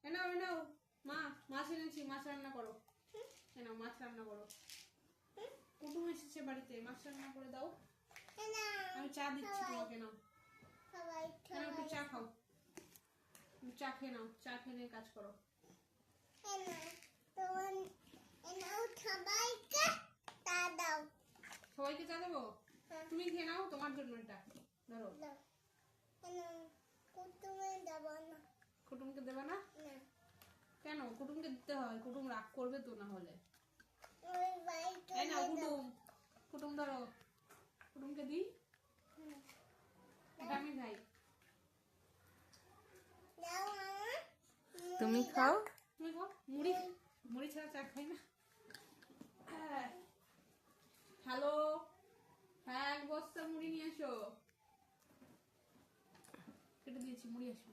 এনাও এনাও মা মাছ এনেছি, মাছ রান্না করো। এনাও মাছ রান্না করো। কুটুম এসেছে বাড়িতে, মাছ রান্না করে দাও। আমি চা দিচ্ছি তোমাকে, নাও একটু চা খাও, চা খেয়ে নাও, চা খেয়ে নিয়ে কাজ করো। সবাইকে চা দেবো? তুমি খেয়ে নাও, তোমার জন্য এটা ধরো। কুটুমকে দেবে না? কেন? কুটুমকে দিতে হয়, কুটুম রাগ করবে তো না হলে। কুটুম কুটুম ধরো, কুটুমকে দিই, এটা আমি খাই। তুমি খাও। তুমি খাও। মুড়ি, মুড়ি ছাড়া চা খাই না। হ্যালো, হ্যাঁ এক বস্তা মুড়ি নিয়ে এসো। কেটে দিয়েছি, মুড়ি আসো।